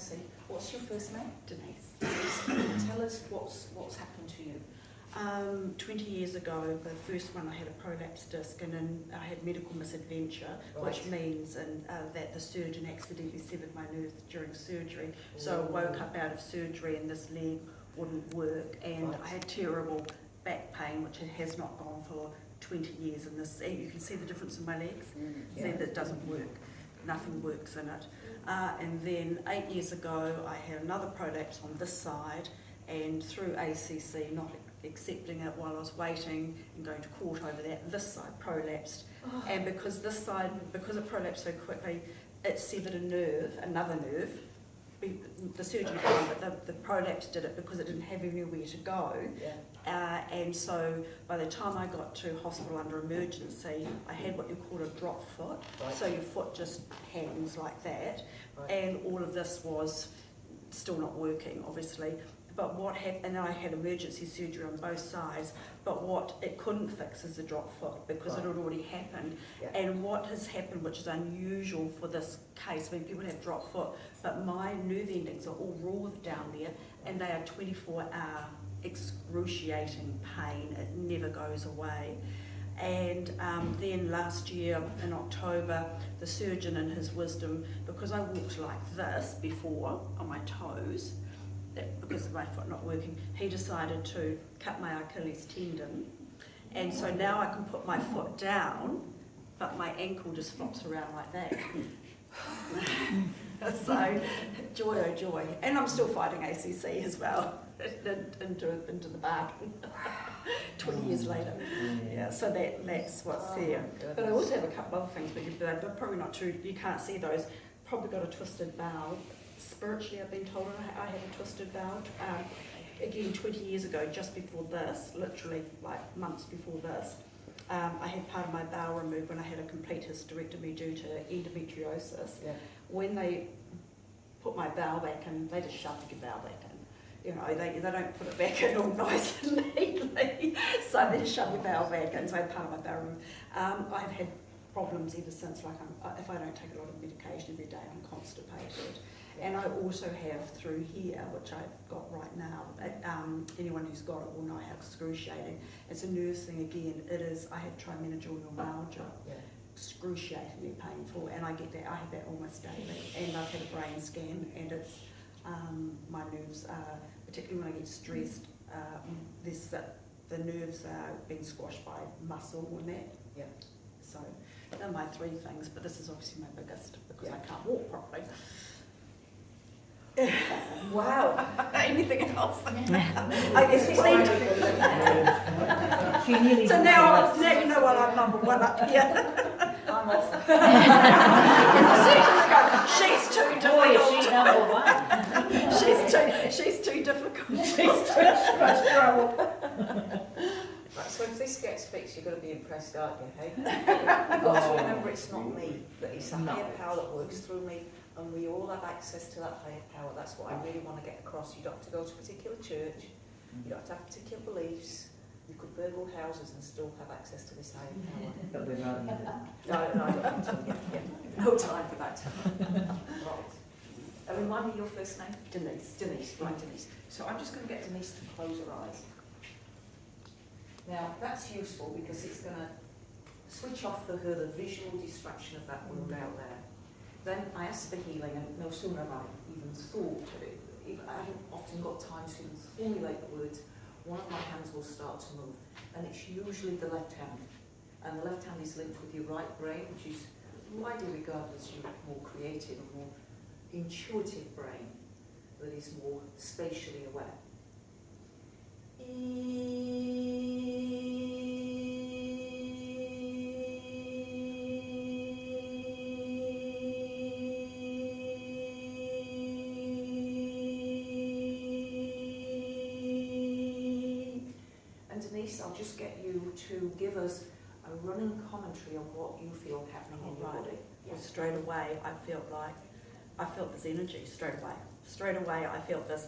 see. What's your first name? Denise. Tell us what's happened to you. 20 years ago, the first one I had a prolapsed disc, and then I had medical misadventure, which means that the surgeon accidentally severed my nerve during surgery. So I woke up out of surgery and this leg wouldn't work, and I had terrible back pain, which it has not gone for 20 years. And this, you can see the difference in my legs. See that it doesn't work. Nothing works in it. And then 8 years ago, I had another prolapse on this side, and through ACC not accepting it while I was waiting and going to court over that, this side prolapsed. And because this side, because it prolapsed so quickly, it severed a nerve, another nerve. The surgeon did, but the prolapse did it because it didn't have anywhere to go. And so by the time I got to hospital under emergency, I had what you call a drop foot. So your foot just hangs like that. And all of this was still not working, obviously. But what happened, and I had emergency surgery on both sides, but what it couldn't fix is the drop foot because it had already happened. And what has happened, which is unusual for this case, I mean, people have drop foot, but my nerve endings are all raw down there, and they are 24-hour excruciating pain. It never goes away. And then last year in October, the surgeon in his wisdom, because I walked like this before on my toes, because of my foot not working, he decided to cut my Achilles tendon, and so now I can put my foot down, but my ankle just flops around like that. So, joy oh joy. And I'm still fighting ACC as well, into the bargain, 20 years later. So that's what's there. But I also have a couple other things, but they're probably not true, you can't see those. Probably got a twisted bowel. Spiritually, I've been told I had a twisted bowel. Again, 20 years ago, just before this, literally like months before this, I had part of my bowel removed when I had a complete hysterectomy due to endometriosis. When they put my bowel back in, they just shoved your bowel back in. You know, they don't put it back in all nice and neatly. So they just shove your bowel back in. So I had part of my bowel removed. I've had problems ever since. Like if I don't take a lot of medication every day, I'm constipated. And I also have through here, which I've got right now, anyone who's got it will know how excruciating. It's a nerve thing again. It is, I have trimenageural myalgia, excruciatingly painful, and I get that, I have that almost daily. And I've had a brain scan, and it's, my nerves are, particularly when I get stressed, the nerves are being squashed by muscle and that. So they're my three things, but this is obviously my biggest because I can't walk properly. Wow. Anything else? I guess it's so now you know what, I'm number one up here. I'm off. She's too Boy, difficult. she's number one. She's too difficult. She's too much trouble. Right, so if this gets fixed, you're going to be impressed, aren't you? Hey? You've got to remember it's not me, that it's a higher power that works through me. And we all have access to that higher power. That's what I really want to get across. You don't have to go to a particular church. You don't have to have particular beliefs. You could burgle houses and still have access to this higher power. But we'd rather you No, I don't want to. No time for that. Right. Remind me your first name? Denise. Denise. Right, Denise. So I'm just going to get Denise to close her eyes. Now, that's useful because it's going to switch off for her the visual distraction of that world out there. Then I asked for healing, and no sooner have I even thought of it, I haven't often got time to even formulate the words, one of my hands will start to move, and it's usually the left hand. And the left hand is linked with your right brain, which is widely regarded as your more creative and more intuitive brain that is more spatially aware. I'll just get you to give us a running commentary on what you feel happening in your body. Well, straight away, I felt this energy straight away. Straight away, I felt this,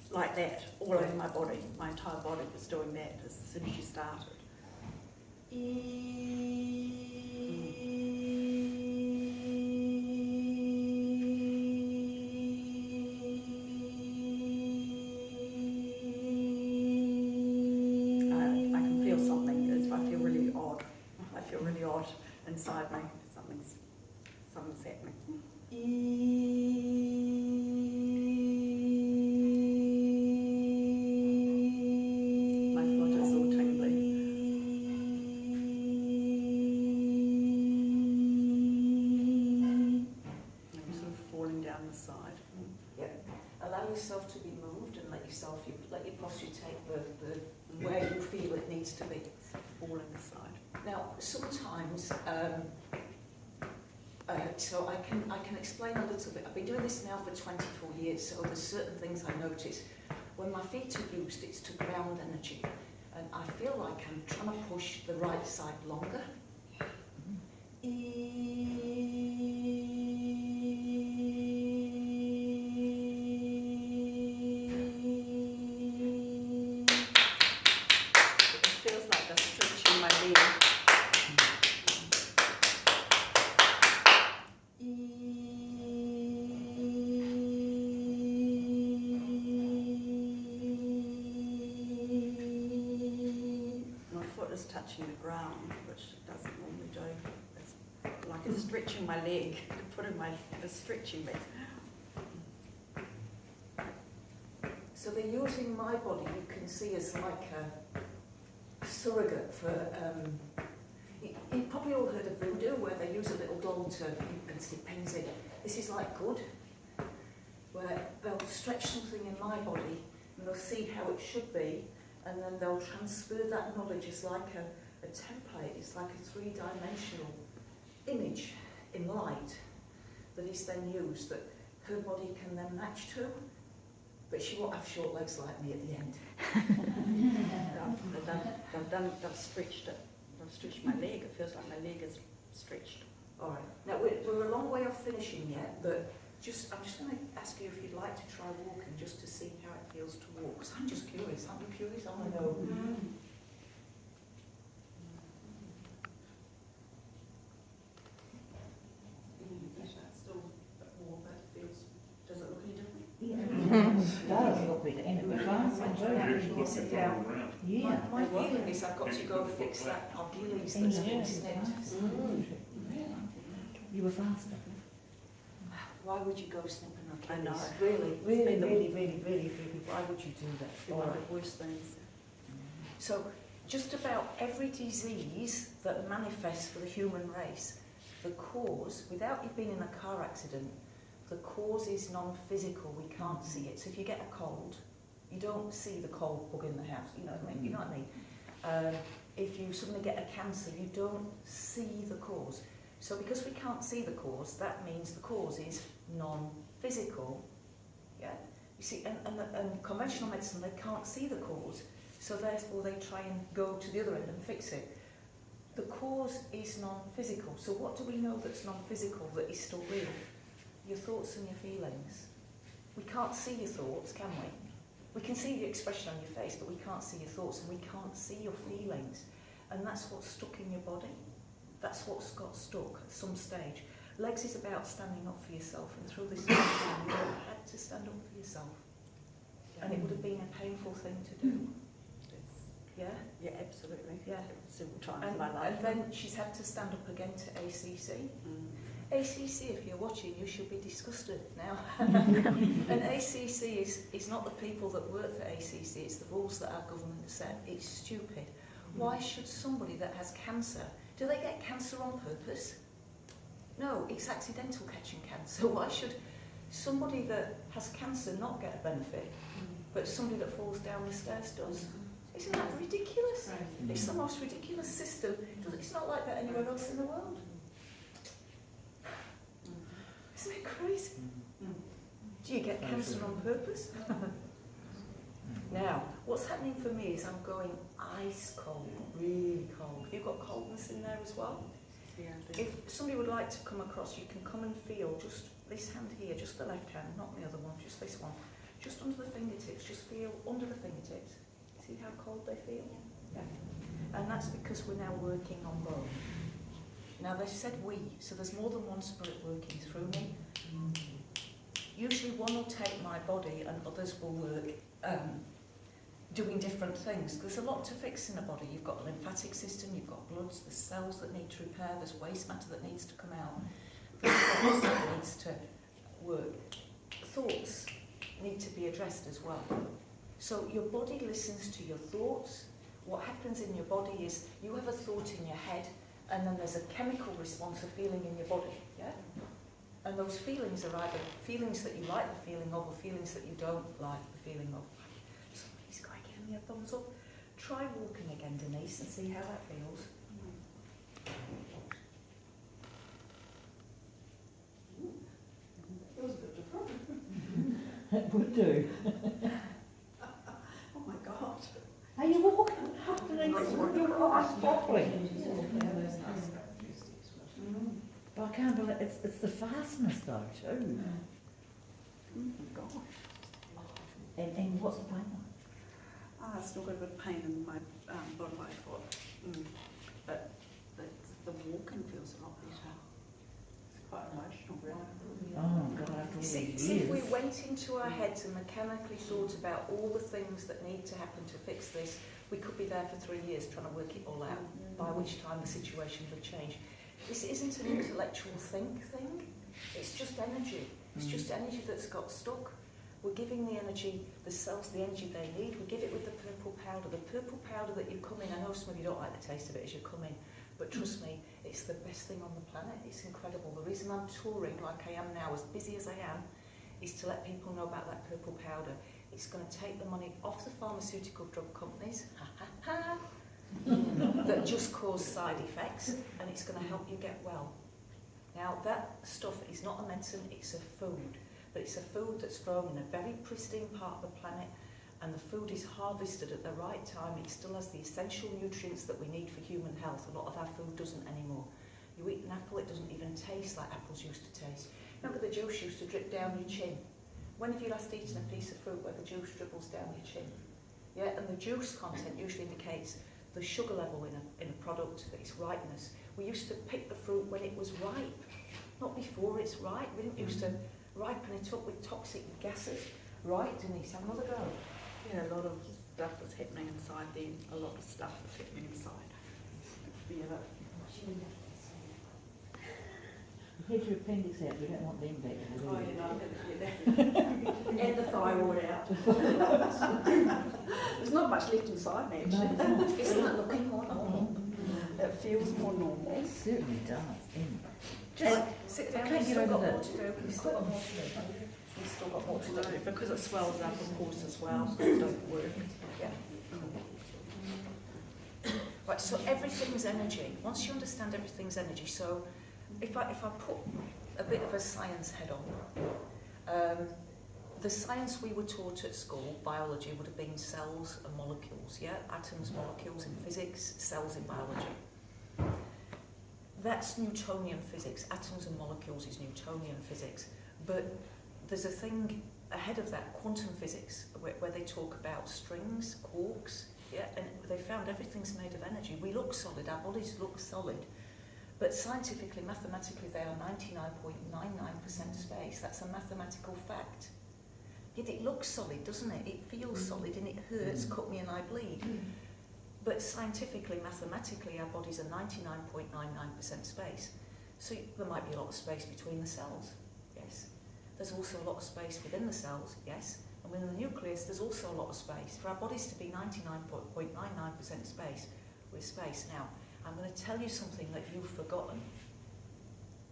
like that, all over my body. My entire body was doing that as soon as you started. odd inside me. Something's happening. My foot is all tingly. I'm sort of falling down the side. Allow yourself to be moved and let your posture take the where you feel it needs to be. Falling the side. Now, sometimes, so I can explain a little bit. I've been doing this now for 24 years, so there's certain things I notice. When my feet are used, it's to ground energy, and I feel like I'm trying to push the right side longer. It feels like they're stretching my leg. My foot is touching the ground, which it doesn't normally do. It's like it's stretching my leg. It's stretching me. So they're using my body, you can see, as like a surrogate for, you've probably all heard of voodoo, where they use a little doll to stick pins in. This is like good, where they'll stretch something in my body and they'll see how it should be, and then they'll transfer that knowledge as like a template. It's like a three-dimensional image in light that is then used, that her body can then match to. But she won't have short legs like me at the end. They've stretched it. They've stretched my leg. It feels like my leg is stretched. All right. Now, we're a long way off finishing yet, but I'm just going to ask you if you'd like to try walking just to see how it feels to walk. Because I'm just curious. Aren't you curious? I want to know. Still a bit more, but it feels. Does it look any different? Does look bit and it was fast and very Yes, sit down. Yeah. My feeling is I've got to go fix that Achilles that's been snipped. You were faster. Why would you go snipping Achilles? I know. Really? Why would you do that? It's one of the worst things. So, just about every disease that manifests for the human race, the cause, without you being in a car accident, the cause is non-physical. We can't see it. So if you get a cold, you don't see the cold bug in the house. You know what I mean? You know what I mean? If you suddenly get a cancer, you don't see the cause. So because we can't see the cause, that means the cause is non-physical. Yeah. You see, and conventional medicine, they can't see the cause, so therefore they try and go to the other end and fix it. The cause is non-physical. So what do we know that's non-physical that is still real? Your thoughts and your feelings. We can't see your thoughts, can we? We can see the expression on your face, but we can't see your thoughts, and we can't see your feelings. And that's what's stuck in your body. That's what's got stuck at some stage. Legs is about standing up for yourself, and through this lifetime you had to stand up for yourself. And it would have been a painful thing to do. Yeah? Yeah, absolutely. Yeah. Several times in my life. And then she's had to stand up again to ACC. ACC, if you're watching, you should be disgusted now. And ACC is not the people that work for ACC, it's the rules that our government has set. It's stupid. Why should somebody that has cancer, do they get cancer on purpose? No, it's accidental catching cancer. Why should somebody that has cancer not get a benefit, but somebody that falls down the stairs does? Isn't that ridiculous? It's the most ridiculous system. It's not like that anywhere else in the world. Isn't it crazy? Do you get cancer on purpose? Now, what's happening for me is I'm going ice cold, really cold. Have you got coldness in there as well? Yeah, If somebody would like to come across, you can come and feel just this hand here, just the left hand, not the other one, just this one. Just under the fingertips, just feel under the fingertips. See how cold they feel? Yeah. And that's because we're now working on both. Now they said we, so there's more than one spirit working through me. Usually one will take my body and others will work doing different things. There's a lot to fix in a body. You've got a lymphatic system, you've got bloods, there's cells that need to repair, there's waste matter that needs to come out, there's thoughts that needs to work. Thoughts need to be addressed as well. So your body listens to your thoughts. What happens in your body is you have a thought in your head, and then there's a chemical response, a feeling in your body, yeah? And those feelings are either feelings that you like the feeling of, or feelings that you don't like the feeling of. Somebody's got to give me a thumbs up. Try walking again, Denise, and see how that feels. Feels a bit different. It would do. Oh my God. Are you walking up and your eyes boggling? But I can't believe it's the fastness though too. Oh my gosh. And what's the pain like? I still got a bit of pain in my bottom of my foot. But the walking feels a lot better. It's quite emotional, really. Oh God, after all See, these if we years. went into our heads and mechanically thought about all the things that need to happen to fix this, we could be there for 3 years trying to work it all out, by which time the situation would change. This isn't an intellectual thing. It's just energy. It's just energy that's got stuck. We're giving the energy, the cells, the energy they need. We give it with the purple powder. The purple powder that you come in, I know some of you don't like the taste of it as you come in, but trust me, it's the best thing on the planet. It's incredible. The reason I'm touring like I am now, as busy as I am, is to let people know about that purple powder. It's going to take the money off the pharmaceutical drug companies, that just cause side effects, and it's going to help you get well. Now, that stuff is not a medicine, it's a food. But it's a food that's grown in a very pristine part of the planet, and the food is harvested at the right time. It still has the essential nutrients that we need for human health. A lot of our food doesn't anymore. You eat an apple, it doesn't even taste like apples used to taste. Remember the juice used to drip down your chin? When have you last eaten a piece of fruit where the juice dribbles down your chin? Yeah, and the juice content usually indicates the sugar level in a product, its ripeness. We used to pick the fruit when it was ripe, not before it's ripe. We didn't used to ripen it up with toxic gases. Right, Denise, have another go. Yeah, a lot of stuff is happening inside then. A lot of stuff is happening inside. You had your appendix out, we don't want them back. Oh, you know, I'm going to get that. And the thyroid out. There's not much left inside me, actually. No, Isn't it looking more normal? It feels more normal. it certainly does. Just sit down, I can't you've get still over got that. more to do. You've still got more to do. You've still got more to do. No, because it swells up, of course, as well, so it doesn't work. Yeah. Right, so everything's energy. Once you understand everything's energy, so if I put a bit of a science head on, the science we were taught at school, biology, would have been cells and molecules, yeah? Atoms, molecules in physics, cells in biology. That's Newtonian physics. Atoms and molecules is Newtonian physics. But there's a thing ahead of that, quantum physics, where they talk about strings, quarks, yeah? And they found everything's made of energy. We look solid, our bodies look solid. But scientifically, mathematically, they are 99.99% space. That's a mathematical fact. Yet it looks solid, doesn't it? It feels solid and it hurts, cut me and I bleed. But scientifically, mathematically, our bodies are 99.99% space. So there might be a lot of space between the cells, yes. There's also a lot of space within the cells, yes. And within the nucleus, there's also a lot of space. For our bodies to be 99.99% space, we're space. Now, I'm going to tell you something that you've forgotten,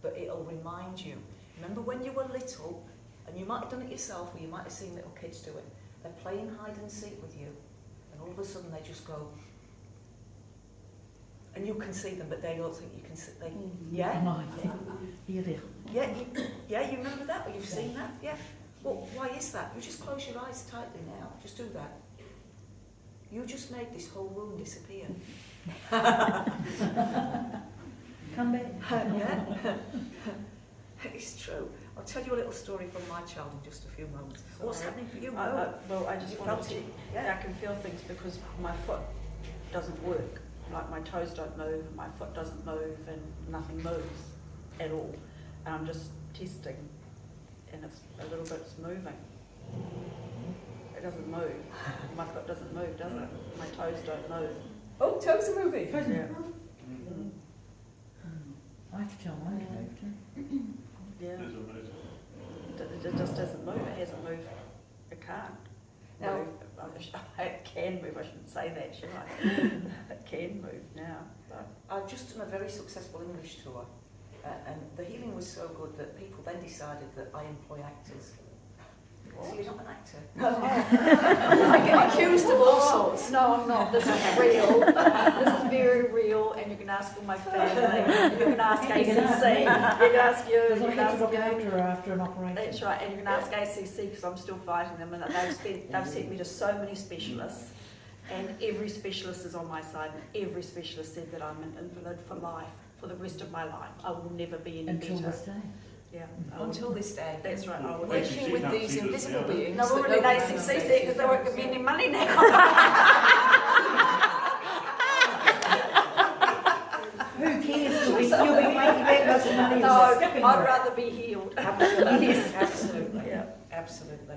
but it'll remind you. Remember when you were little, and you might have done it yourself, or you might have seen little kids do it. They're playing hide and seek with you, and all of a sudden they just go, and you can see them, but they don't think you can see. They, yeah? Yeah, you remember that, or you've seen that? Yeah. Well, why is that? You just close your eyes tightly now. Just do that. You just made this whole room disappear. Come back. Yeah. It's true. I'll tell you a little story from my child in just a few moments. What's happening for you? Well, I just You wanted felt to, it? Yeah. I can feel things because my foot doesn't work. Like my toes don't move, my foot doesn't move, and nothing moves at all. And I'm just testing, and it's a little bit's moving. doesn't move. My foot doesn't move, does it? My toes don't move. Oh, toes are moving. Yeah. I have to tell mine to move too. Yeah. It just doesn't move. It hasn't moved. It can't Now- move. It can move. I shouldn't say that, should I? It can move now. But I've just done a very successful English tour, and the healing was so good that people then decided that I employ actors. So you're not an actor? I get accused of all sorts. No, I'm not. This is real. This is very real, and you can ask all my family. You can ask ACC. You can ask you. Because You I can had to ask look you. after her after an operation. That's right, and you can ask ACC because I'm still fighting them, and they've sent me to so many specialists, and every specialist is on my side, and every specialist said that I'm an invalid for life, for the rest of my life. I will never be any Until better. this day. Yeah. Until this day. That's right. I will. Working with these invisible beings. No, that already nobody ACC can said see. because they won't give me any money now. Who cares? You'll be making that much money. No, as a skipping I'd rope. rather be healed. Absolutely. Yes. Absolutely. Yeah. Absolutely.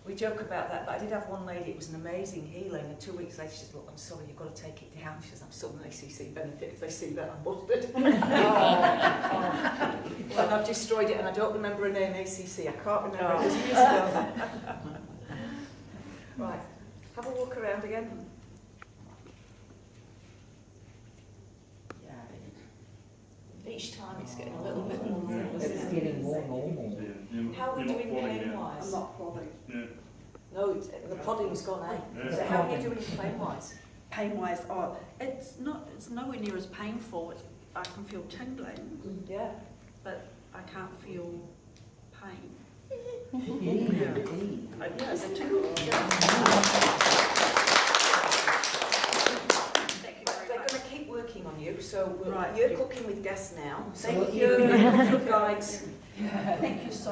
We joke about that, but I did have one lady, it was an amazing healing, and 2 weeks later she said, look, I'm sorry, you've got to take it down. She says, I'm still an ACC benefit if they see that I'm busted. And I've destroyed it, and I don't remember her name, ACC, I can't remember, it was years ago. Right, have a walk around again. Each time it's getting a little bit more normal, It's isn't it? getting more normal. How are we doing pain-wise? I'm not plodding. No, the podding's gone, eh? Yeah. So how are you doing pain-wise? Pain-wise, it's nowhere near as painful. I can feel tingling, Yeah. but I can't feel pain. Yeah. Yes, a tingle. Thank you They're very much. going to keep working on you, so Right. you're cooking with gas now. So Thank you- you, guides. Thank you so